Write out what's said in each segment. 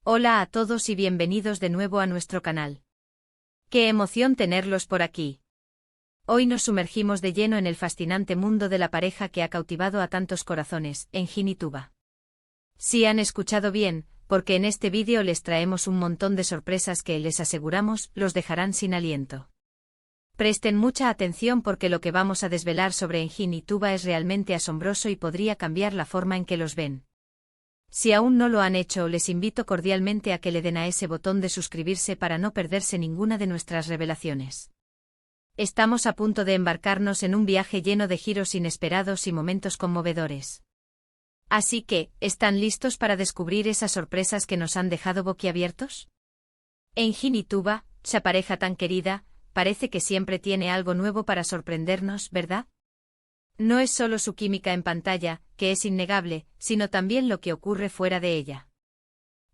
Hola a todos y bienvenidos de nuevo a nuestro canal. ¡Qué emoción tenerlos por aquí! Hoy nos sumergimos de lleno en el fascinante mundo de la pareja que ha cautivado a tantos corazones, Engin y Tuba. Si han escuchado bien, porque en este vídeo les traemos un montón de sorpresas que, les aseguramos, los dejarán sin aliento. Presten mucha atención porque lo que vamos a desvelar sobre Engin y Tuba es realmente asombroso y podría cambiar la forma en que los ven. Si aún no lo han hecho, les invito cordialmente a que le den a ese botón de suscribirse para no perderse ninguna de nuestras revelaciones. Estamos a punto de embarcarnos en un viaje lleno de giros inesperados y momentos conmovedores. Así que, ¿están listos para descubrir esas sorpresas que nos han dejado boquiabiertos? Engin y Tuba, esa pareja tan querida, parece que siempre tiene algo nuevo para sorprendernos, ¿verdad? No es solo su química en pantalla, que es innegable, sino también lo que ocurre fuera de ella.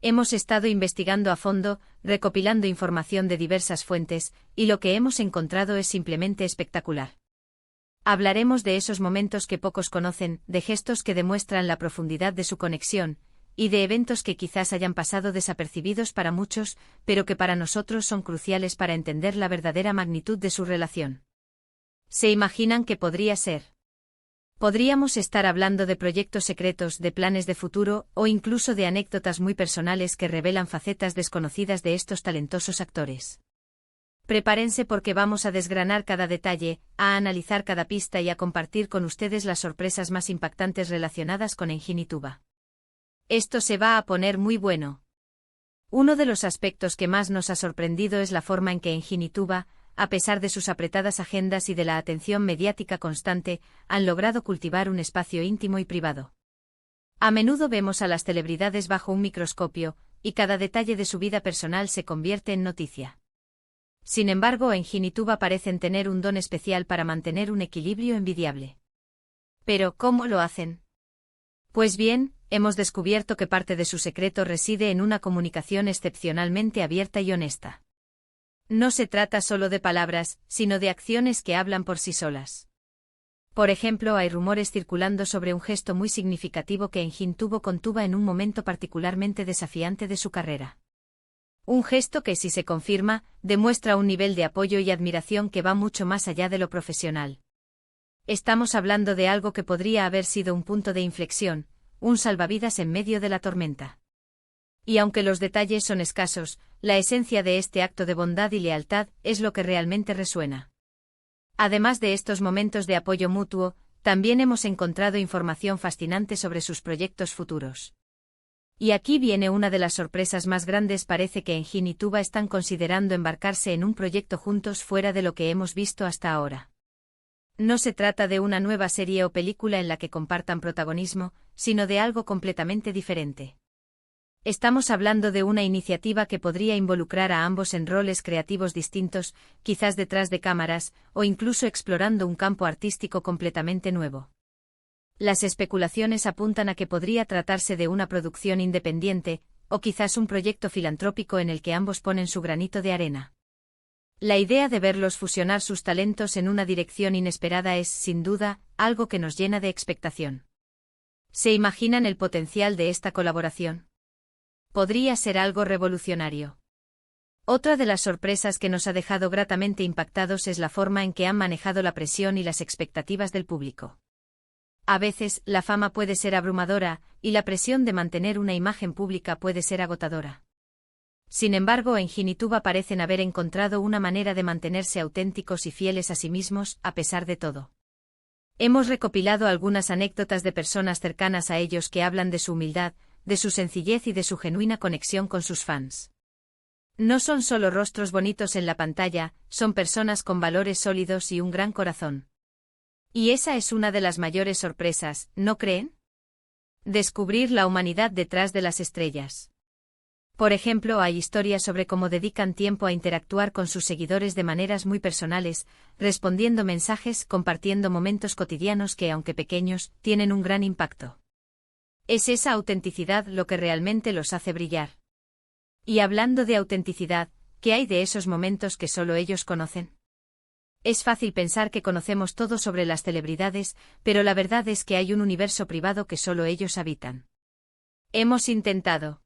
Hemos estado investigando a fondo, recopilando información de diversas fuentes, y lo que hemos encontrado es simplemente espectacular. Hablaremos de esos momentos que pocos conocen, de gestos que demuestran la profundidad de su conexión, y de eventos que quizás hayan pasado desapercibidos para muchos, pero que para nosotros son cruciales para entender la verdadera magnitud de su relación. ¿Se imaginan qué podría ser? Podríamos estar hablando de proyectos secretos, de planes de futuro, o incluso de anécdotas muy personales que revelan facetas desconocidas de estos talentosos actores. Prepárense porque vamos a desgranar cada detalle, a analizar cada pista y a compartir con ustedes las sorpresas más impactantes relacionadas con Engin y Tuba. Esto se va a poner muy bueno. Uno de los aspectos que más nos ha sorprendido es la forma en que Engin y Tuba, a pesar de sus apretadas agendas y de la atención mediática constante, han logrado cultivar un espacio íntimo y privado. A menudo vemos a las celebridades bajo un microscopio, y cada detalle de su vida personal se convierte en noticia. Sin embargo, Engin y Tuba parecen tener un don especial para mantener un equilibrio envidiable. ¿Pero cómo lo hacen? Pues bien, hemos descubierto que parte de su secreto reside en una comunicación excepcionalmente abierta y honesta. No se trata solo de palabras, sino de acciones que hablan por sí solas. Por ejemplo, hay rumores circulando sobre un gesto muy significativo que Engin tuvo con Tuba en un momento particularmente desafiante de su carrera. Un gesto que, si se confirma, demuestra un nivel de apoyo y admiración que va mucho más allá de lo profesional. Estamos hablando de algo que podría haber sido un punto de inflexión, un salvavidas en medio de la tormenta. Y aunque los detalles son escasos, la esencia de este acto de bondad y lealtad es lo que realmente resuena. Además de estos momentos de apoyo mutuo, también hemos encontrado información fascinante sobre sus proyectos futuros. Y aquí viene una de las sorpresas más grandes. Parece que Engin y Tuba están considerando embarcarse en un proyecto juntos fuera de lo que hemos visto hasta ahora. No se trata de una nueva serie o película en la que compartan protagonismo, sino de algo completamente diferente. Estamos hablando de una iniciativa que podría involucrar a ambos en roles creativos distintos, quizás detrás de cámaras, o incluso explorando un campo artístico completamente nuevo. Las especulaciones apuntan a que podría tratarse de una producción independiente, o quizás un proyecto filantrópico en el que ambos ponen su granito de arena. La idea de verlos fusionar sus talentos en una dirección inesperada es, sin duda, algo que nos llena de expectación. ¿Se imaginan el potencial de esta colaboración? Podría ser algo revolucionario. Otra de las sorpresas que nos ha dejado gratamente impactados es la forma en que han manejado la presión y las expectativas del público. A veces, la fama puede ser abrumadora, y la presión de mantener una imagen pública puede ser agotadora. Sin embargo, Engin y Tuba parecen haber encontrado una manera de mantenerse auténticos y fieles a sí mismos, a pesar de todo. Hemos recopilado algunas anécdotas de personas cercanas a ellos que hablan de su humildad, de su sencillez y de su genuina conexión con sus fans. No son solo rostros bonitos en la pantalla, son personas con valores sólidos y un gran corazón. Y esa es una de las mayores sorpresas, ¿no creen? Descubrir la humanidad detrás de las estrellas. Por ejemplo, hay historias sobre cómo dedican tiempo a interactuar con sus seguidores de maneras muy personales, respondiendo mensajes, compartiendo momentos cotidianos que, aunque pequeños, tienen un gran impacto. Es esa autenticidad lo que realmente los hace brillar. Y hablando de autenticidad, ¿qué hay de esos momentos que solo ellos conocen? Es fácil pensar que conocemos todo sobre las celebridades, pero la verdad es que hay un universo privado que solo ellos habitan. Hemos intentado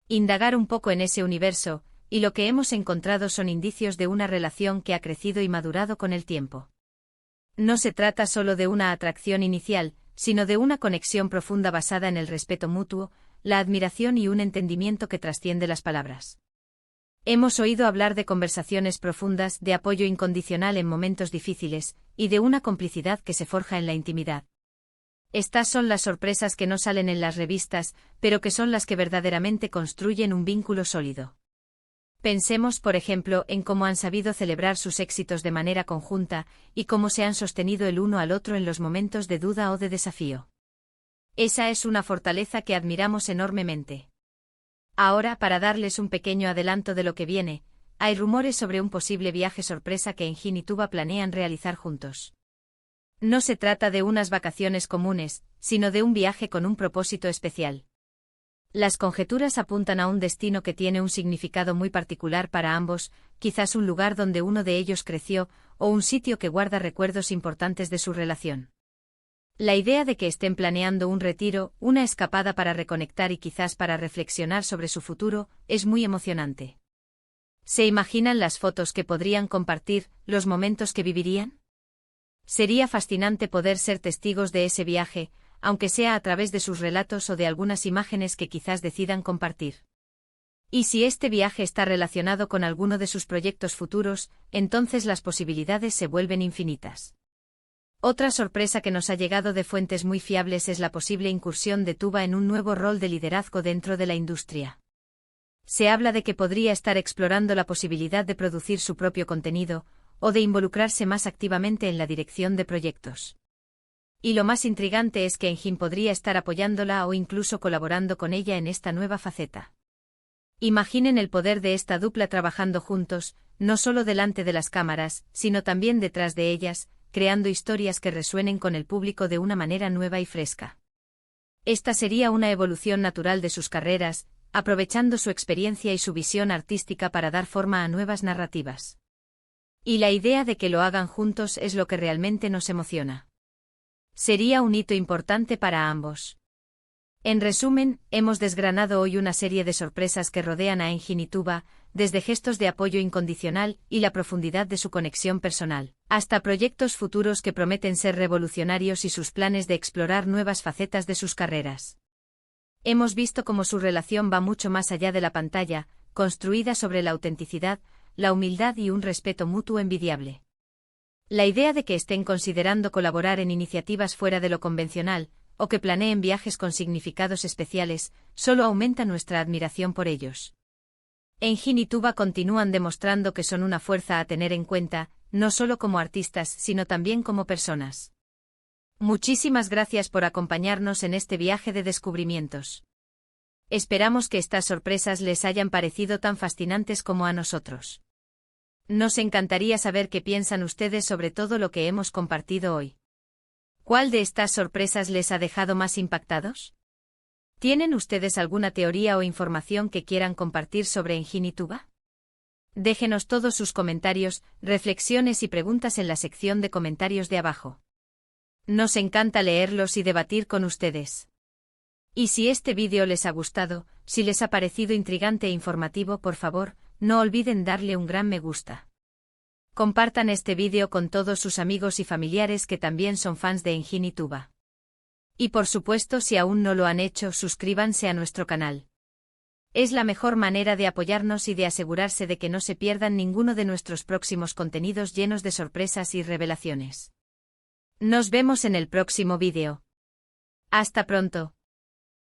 Indagar un poco en ese universo, y lo que hemos encontrado son indicios de una relación que ha crecido y madurado con el tiempo. No se trata solo de una atracción inicial, sino de una conexión profunda basada en el respeto mutuo, la admiración y un entendimiento que trasciende las palabras. Hemos oído hablar de conversaciones profundas, de apoyo incondicional en momentos difíciles, y de una complicidad que se forja en la intimidad. Estas son las sorpresas que no salen en las revistas, pero que son las que verdaderamente construyen un vínculo sólido. Pensemos, por ejemplo, en cómo han sabido celebrar sus éxitos de manera conjunta, y cómo se han sostenido el uno al otro en los momentos de duda o de desafío. Esa es una fortaleza que admiramos enormemente. Ahora, para darles un pequeño adelanto de lo que viene, hay rumores sobre un posible viaje sorpresa que Engin y Tuba planean realizar juntos. No se trata de unas vacaciones comunes, sino de un viaje con un propósito especial. Las conjeturas apuntan a un destino que tiene un significado muy particular para ambos, quizás un lugar donde uno de ellos creció, o un sitio que guarda recuerdos importantes de su relación. La idea de que estén planeando un retiro, una escapada para reconectar y quizás para reflexionar sobre su futuro, es muy emocionante. ¿Se imaginan las fotos que podrían compartir, los momentos que vivirían? Sería fascinante poder ser testigos de ese viaje, aunque sea a través de sus relatos o de algunas imágenes que quizás decidan compartir. Y si este viaje está relacionado con alguno de sus proyectos futuros, entonces las posibilidades se vuelven infinitas. Otra sorpresa que nos ha llegado de fuentes muy fiables es la posible incursión de Tuba en un nuevo rol de liderazgo dentro de la industria. Se habla de que podría estar explorando la posibilidad de producir su propio contenido, o de involucrarse más activamente en la dirección de proyectos. Y lo más intrigante es que Engin podría estar apoyándola o incluso colaborando con ella en esta nueva faceta. Imaginen el poder de esta dupla trabajando juntos, no solo delante de las cámaras, sino también detrás de ellas, creando historias que resuenen con el público de una manera nueva y fresca. Esta sería una evolución natural de sus carreras, aprovechando su experiencia y su visión artística para dar forma a nuevas narrativas. Y la idea de que lo hagan juntos es lo que realmente nos emociona. Sería un hito importante para ambos. En resumen, hemos desgranado hoy una serie de sorpresas que rodean a Engin y Tuba, desde gestos de apoyo incondicional y la profundidad de su conexión personal, hasta proyectos futuros que prometen ser revolucionarios y sus planes de explorar nuevas facetas de sus carreras. Hemos visto cómo su relación va mucho más allá de la pantalla, construida sobre la autenticidad, la humildad y un respeto mutuo envidiable. La idea de que estén considerando colaborar en iniciativas fuera de lo convencional, o que planeen viajes con significados especiales, solo aumenta nuestra admiración por ellos. Engin y Tuba continúan demostrando que son una fuerza a tener en cuenta, no solo como artistas, sino también como personas. Muchísimas gracias por acompañarnos en este viaje de descubrimientos. Esperamos que estas sorpresas les hayan parecido tan fascinantes como a nosotros. Nos encantaría saber qué piensan ustedes sobre todo lo que hemos compartido hoy. ¿Cuál de estas sorpresas les ha dejado más impactados? ¿Tienen ustedes alguna teoría o información que quieran compartir sobre Engin y Tuba? Déjenos todos sus comentarios, reflexiones y preguntas en la sección de comentarios de abajo. Nos encanta leerlos y debatir con ustedes. Y si este vídeo les ha gustado, si les ha parecido intrigante e informativo, por favor, no olviden darle un gran me gusta. Compartan este vídeo con todos sus amigos y familiares que también son fans de Engin y Tuba. Y por supuesto, si aún no lo han hecho, suscríbanse a nuestro canal. Es la mejor manera de apoyarnos y de asegurarse de que no se pierdan ninguno de nuestros próximos contenidos llenos de sorpresas y revelaciones. Nos vemos en el próximo vídeo. Hasta pronto.